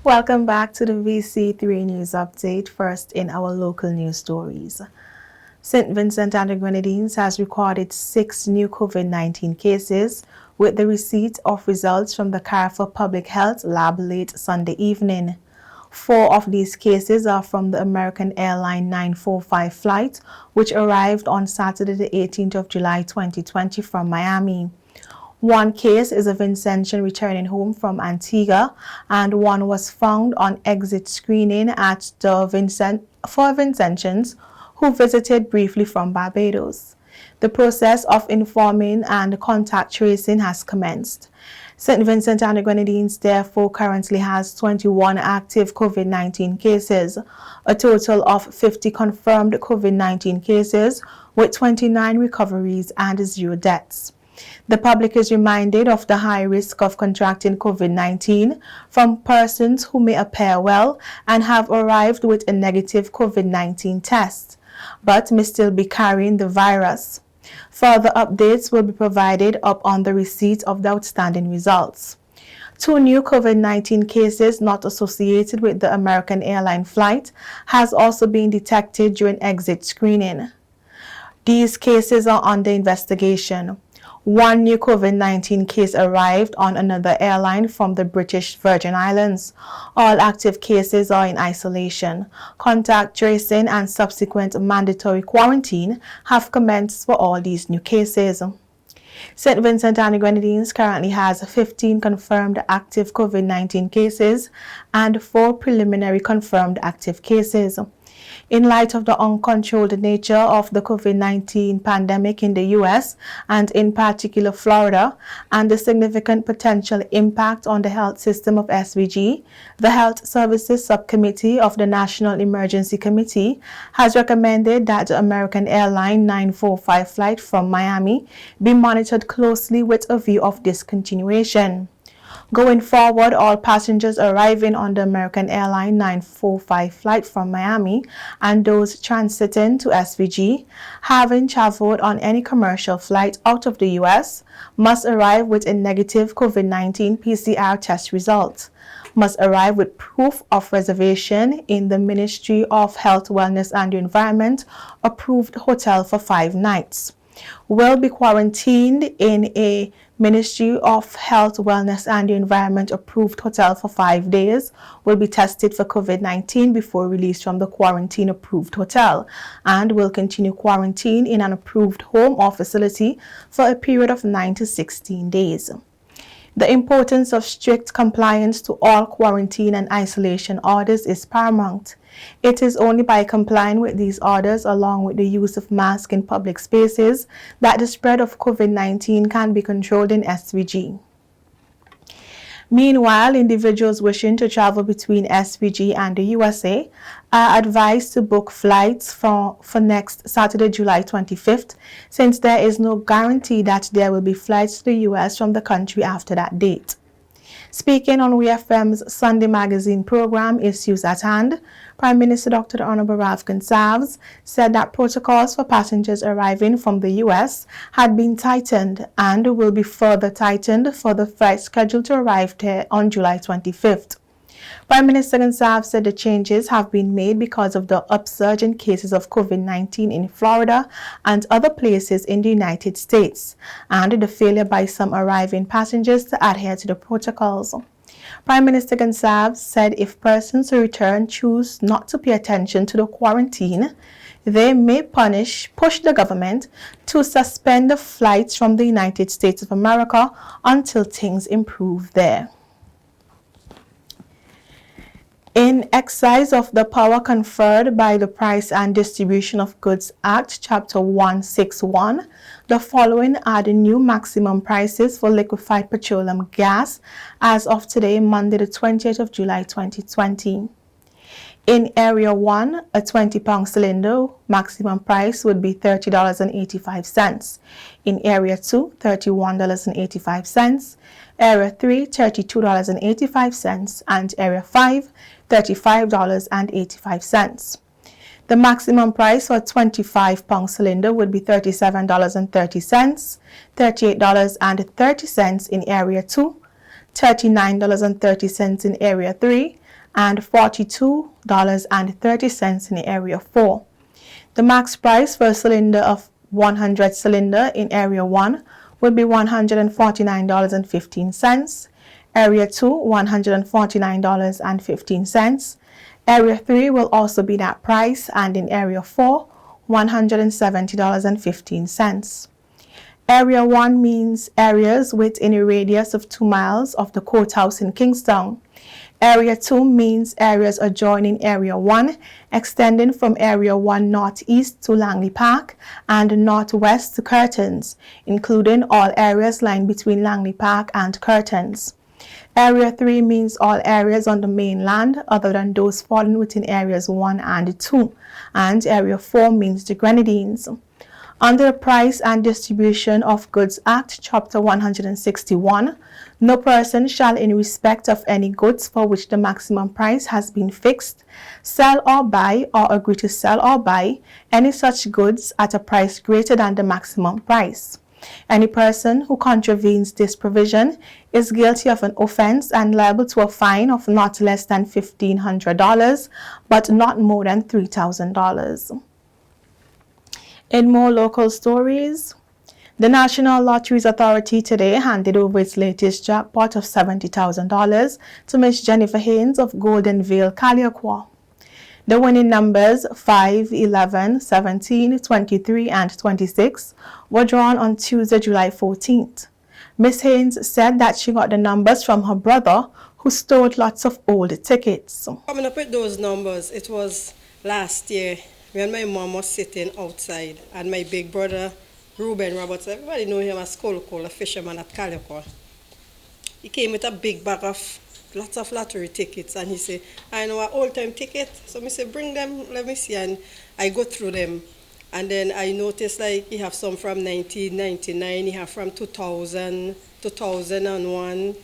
Welcome back to the VC3 News Update. First in our local news stories. St. Vincent and the Grenadines has recorded 6 new COVID-19 cases with the receipt of results from the Carrefour Public Health Lab late Sunday evening. 4 of these cases are from the American Airline 945 flight, which arrived on Saturday the 18th of July 2020 from Miami. 1 case is a Vincentian returning home from Antigua, and 1 was found on exit screening at the Vincentians who visited briefly from Barbados. The process of informing and contact tracing has commenced. St. Vincent and the Grenadines therefore currently has 21 active COVID-19 cases, a total of 50 confirmed COVID-19 cases with 29 recoveries and 0 deaths. The public is reminded of the high risk of contracting COVID-19 from persons who may appear well and have arrived with a negative COVID-19 test, but may still be carrying the virus. Further updates will be provided upon the receipt of the outstanding results. 2 new COVID-19 cases not associated with the American Airline flight has also been detected during exit screening. These cases are under investigation. 1 new COVID-19 case arrived on another airline from the British Virgin Islands. All active cases are in isolation. Contact tracing and subsequent mandatory quarantine have commenced for all these new cases. St. Vincent and the Grenadines currently has 15 confirmed active COVID-19 cases and 4 preliminary confirmed active cases. In light of the uncontrolled nature of the COVID-19 pandemic in the U.S. and in particular Florida, and the significant potential impact on the health system of SVG, the Health Services Subcommittee of the National Emergency Committee has recommended that the American Airline 945 flight from Miami be monitored closely with a view of discontinuation. Going forward, all passengers arriving on the American Airline 945 flight from Miami and those transiting to SVG, having traveled on any commercial flight out of the U.S., must arrive with a negative COVID-19 PCR test result, must arrive with proof of reservation in the Ministry of Health, Wellness and the Environment approved hotel for 5 nights, will be quarantined in a Ministry of Health, Wellness and the Environment approved hotel for 5 days, will be tested for COVID-19 before release from the quarantine approved hotel, and will continue quarantine in an approved home or facility for a period of 9 to 16 days. The importance of strict compliance to all quarantine and isolation orders is paramount. It is only by complying with these orders, along with the use of masks in public spaces, that the spread of COVID-19 can be controlled in SVG. Meanwhile, individuals wishing to travel between SVG and the USA are advised to book flights for next Saturday, July 25th, since there is no guarantee that there will be flights to the US from the country after that date. Speaking on WFM's Sunday Magazine program, Issues at Hand, Prime Minister Dr. Honorable Ralph Gonsalves said that protocols for passengers arriving from the U.S. had been tightened and will be further tightened for the flight scheduled to arrive there on July 25th. Prime Minister Gonsalves said the changes have been made because of the upsurge in cases of COVID-19 in Florida and other places in the United States, and the failure by some arriving passengers to adhere to the protocols. Prime Minister Gonsalves said if persons who return choose not to pay attention to the quarantine, they may push the government to suspend the flights from the United States of America until things improve there. In exercise of the power conferred by the Price and Distribution of Goods Act, Chapter 161, the following are the new maximum prices for liquefied petroleum gas as of today, Monday, the 20th of July, 2020. In Area 1, a 20-pound cylinder maximum price would be $30.85. In Area 2, $31.85. Area 3, $32.85. And Area 5, $35.85. The maximum price for a 25-pound cylinder would be $37.30, $38.30 in Area 2, $39.30 in Area 3, and $42.30 in Area 4. The max price for a cylinder of 100 cylinder in Area 1 would be $149.15. Area 2, $149.15. Area 3 will also be that price, and in Area 4, $170.15. Area 1 means areas within a radius of 2 miles of the courthouse in Kingstown. Area 2 means areas adjoining Area 1, extending from Area 1 northeast to Langley Park and northwest to Curtains, including all areas lying between Langley Park and Curtains. Area 3 means all areas on the mainland other than those falling within Areas 1 and 2, and Area 4 means the Grenadines. Under the Price and Distribution of Goods Act, Chapter 161, no person shall, in respect of any goods for which the maximum price has been fixed, sell or buy or agree to sell or buy any such goods at a price greater than the maximum price. Any person who contravenes this provision is guilty of an offense and liable to a fine of not less than $1,500, but not more than $3,000. In more local stories, the National Lotteries Authority today handed over its latest jackpot of $70,000 to Miss Jennifer Haynes of Golden Vale, Caliacua. The winning numbers 5, 11, 17, 23, and 26 were drawn on Tuesday, July 14th. Miss Haynes said that she got the numbers from her brother, who stole lots of old tickets. Coming up with those numbers, it was last year when my mom was sitting outside, and my big brother, Ruben Roberts, everybody know him as Kolokol, a fisherman at Caliacua. He came with a big bag of lots of lottery tickets, and he said, I know an old-time ticket. So I said, bring them, let me see. And I go through them. And then I noticed like he have some from 1999, he have from 2000, 2001,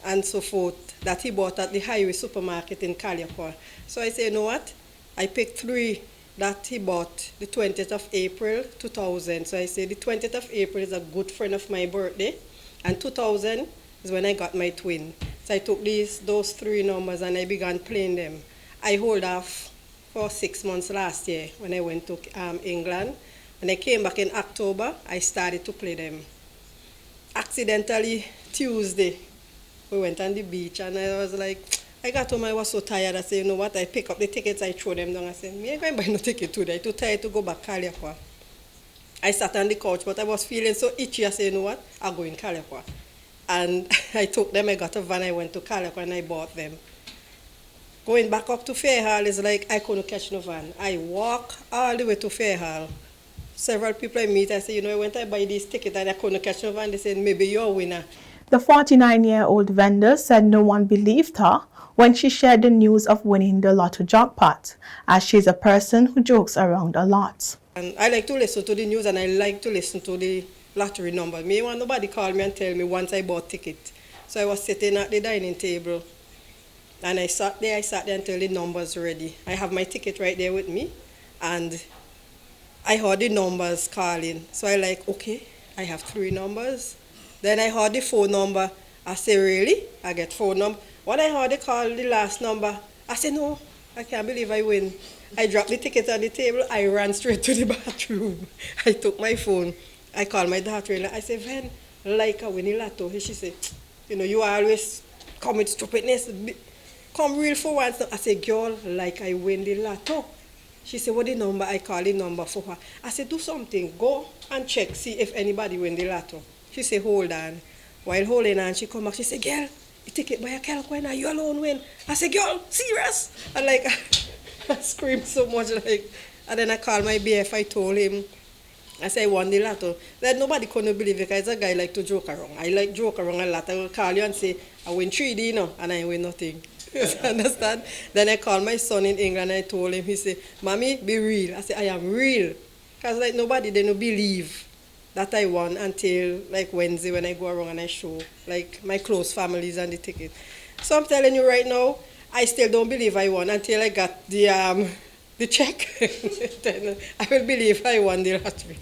and so forth, that he bought at the Highway Supermarket in Caliacua. So I said, you know what? I picked 3 that he bought the 20th of April, 2000. So I said the 20th of April is a good friend of my birthday, and 2000 is when I got my twin. So I took those 3 numbers and I began playing them. I hold off for 6 months last year when I went to England. When I came back in October, I started to play them. Accidentally, Tuesday, we went on the beach, and I was like, I got home, I was so tired. I said, you know what, I pick up the tickets, I throw them down. I said, me ain't going to buy no ticket today. I'm too tired to go back to Caliacua. I sat on the couch, but I was feeling so itchy. I said, you know what, I'll go in Caliacua. And I took them, I got a van, I went to Caliacua, and I bought them. Going back up to Fairhall is like I couldn't catch no van. I walk all the way to Fairhall. Several people I meet, I say, you know, when I buy this ticket and I couldn't catch no van, they said, maybe you're a winner. The 49-year-old vendor said no one believed her when she shared the news of winning the lotto jackpot, as she's a person who jokes around a lot. And I like to listen to the news, and I like to listen to the lottery number. Me want nobody call me and tell me once I bought ticket. So I was sitting at the dining table, and I sat there until the numbers ready. I have my ticket right there with me, and I heard the numbers calling. So I like, okay, I have 3 numbers. Then I heard the phone number. I say, really? I get phone number. When I heard they call the last number, I said, no, I can't believe I win. I dropped the ticket on the table. I ran straight to the bathroom. I took my phone. I called my daughter. I said, Ven, like I win the lotto. She said, you know, you always come with stupidness. Come real for once. I said, girl, like I win the lotto. She said, what the number? I called the number for her. I said, do something. Go and check, see if anybody win the lotto. She said, hold on. While holding on, she come back. She said, girl, you take it by a Caliacua now, you alone win. I said, girl, serious? And like, I screamed so much, like, and then I called my BF, I told him, I said, I won the lotto. Then nobody couldn't believe it, because a guy like to joke around. I like joke around a lot. I will call you and say, I win 3D, you know, and I win nothing. You understand? Then I called my son in England, and I told him, he said, Mommy, be real. I said, I am real. Because like nobody, they don't believe that I won until like Wednesday when I go around and I show like my close families and the ticket. So I'm telling you right now, I still don't believe I won until I got the check. Then I will believe I won the lottery.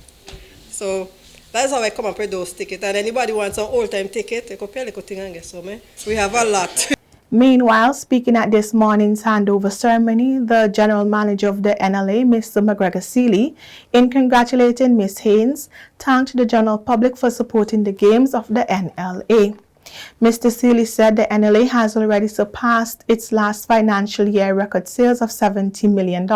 So that's how I come up with those tickets. And anybody wants an old-time ticket, they go pay a little thing and get some. We have a lot. Meanwhile, speaking at this morning's handover ceremony, the General Manager of the NLA, Mr. McGregor Seeley, in congratulating Ms. Haynes, thanked the general public for supporting the games of the NLA. Mr. Seeley said the NLA has already surpassed its last financial year record sales of $70 million,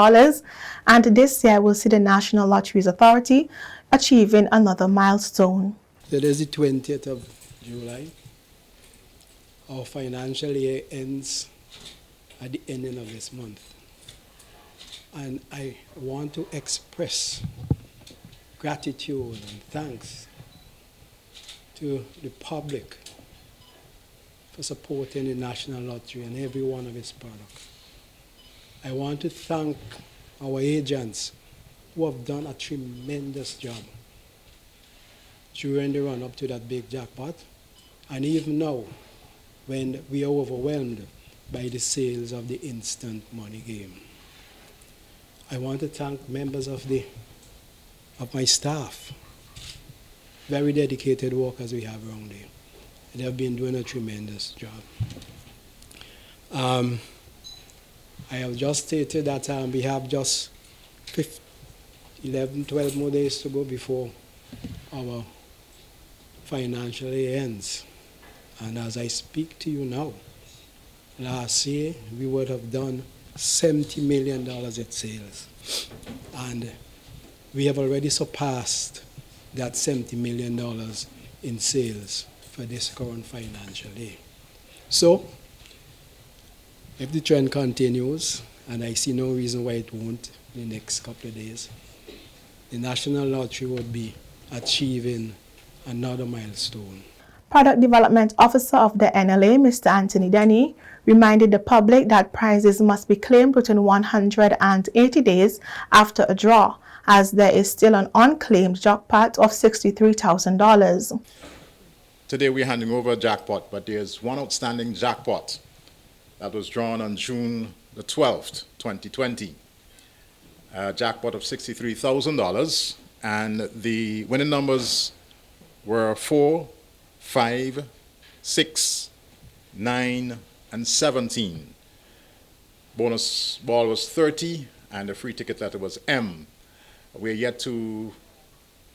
and this year will see the National Lotteries Authority achieving another milestone. Today is the 20th of July. Our financial year ends at the ending of this month. And I want to express gratitude and thanks to the public for supporting the National Lottery and every one of its products. I want to thank our agents who have done a tremendous job during the run-up to that big jackpot, and even now, when we are overwhelmed by the sales of the instant money game. I want to thank members of my staff, very dedicated workers we have around here. They have been doing a tremendous job. I have just stated that we have just 11, 12 more days to go before our financial year ends. And as I speak to you now, last year we would have done $70 million in sales. And we have already surpassed that $70 million in sales for this current financial year. So, if the trend continues, and I see no reason why it won't in the next couple of days, the National Lottery would be achieving another milestone. Product Development Officer of the NLA, Mr. Anthony Denny, reminded the public that prizes must be claimed within 180 days after a draw, as there is still an unclaimed jackpot of $63,000. Today we're handing over a jackpot, but there's one outstanding jackpot that was drawn on June the 12th, 2020. A jackpot of $63,000, and the winning numbers were 4, 5, 6, 9, and 17. Bonus ball was 30, and the free ticket letter was M. We're yet to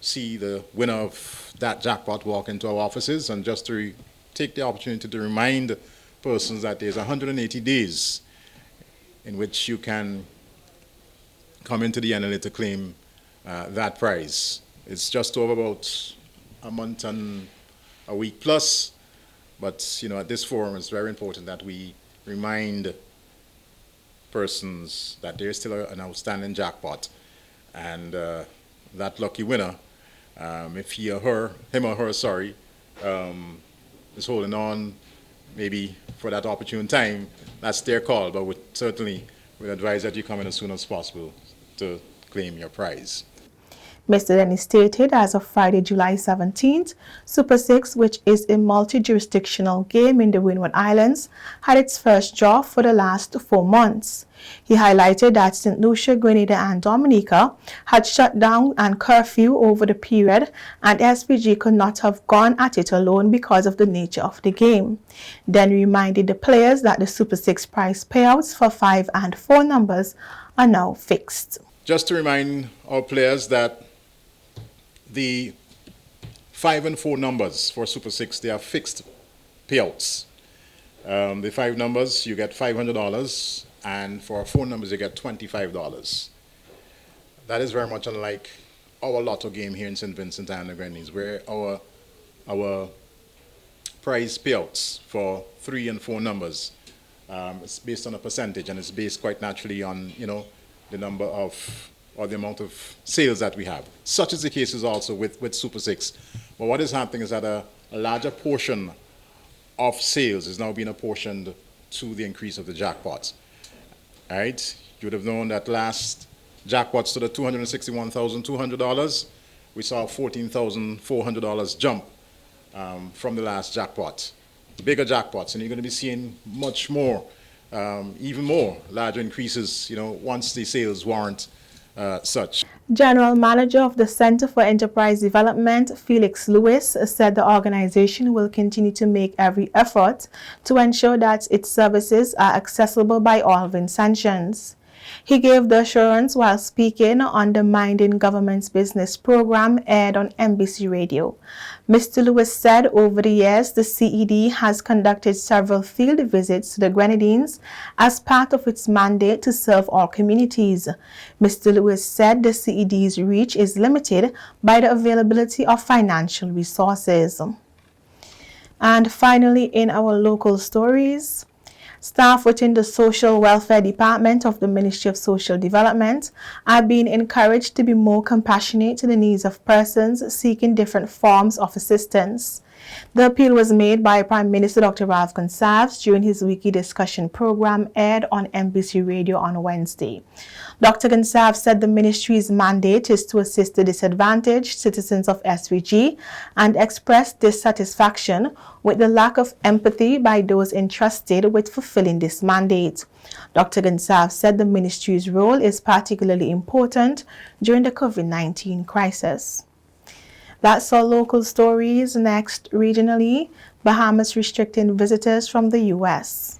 see the winner of that jackpot walk into our offices, and just to take the opportunity to remind persons that there's 180 days in which you can come into the NLA to claim that prize. It's just over about a month and a week plus, but at this forum it's very important that we remind persons that there's still an outstanding jackpot, and that lucky winner, if him or her, is holding on maybe for that opportune time, that's their call, but we certainly would advise that you come in as soon as possible to claim your prize. Mr. Denny stated as of Friday, July 17th, Super 6, which is a multi-jurisdictional game in the Windward Islands, had its first draw for the last 4 months. He highlighted that St. Lucia, Grenada, and Dominica had shut down and curfew over the period, and SPG could not have gone at it alone because of the nature of the game. Then reminded the players that the Super 6 prize payouts for 5 and 4 numbers are now fixed. Just to remind our players that the 5 and 4 numbers for Super 6, they are fixed payouts. The 5 numbers, you get $500, and for 4 numbers, you get $25. That is very much unlike our lotto game here in St. Vincent and the Grenadines, where our prize payouts for 3 and 4 numbers, it's based on a percentage, and it's based quite naturally on, the number of, or the amount of sales that we have. Such is the case is also with Super 6. But what is happening is that a larger portion of sales is now being apportioned to the increase of the jackpots. All right? You would have known that last jackpot stood at $261,200. We saw a $14,400 jump from the last jackpot. Bigger jackpots, and you're going to be seeing much more, even more larger increases, once the sales warrant such. General Manager of the Center for Enterprise Development, Felix Lewis, said the organization will continue to make every effort to ensure that its services are accessible by all Vincentians. He gave the assurance while speaking on the Minding Government's Business program aired on NBC Radio. Mr. Lewis said over the years the CED has conducted several field visits to the Grenadines as part of its mandate to serve all communities. Mr. Lewis said the CED's reach is limited by the availability of financial resources. And finally, in our local stories, staff within the Social Welfare Department of the Ministry of Social Development are being encouraged to be more compassionate to the needs of persons seeking different forms of assistance. The appeal was made by Prime Minister Dr. Ralph Gonsalves during his weekly discussion program aired on NBC Radio on Wednesday. Dr. Gonsalves said the ministry's mandate is to assist the disadvantaged citizens of SVG and expressed dissatisfaction with the lack of empathy by those entrusted with fulfilling this mandate. Dr. Gonsalves said the ministry's role is particularly important during the COVID-19 crisis. That's all local stories. Next, regionally, Bahamas restricting visitors from the U.S.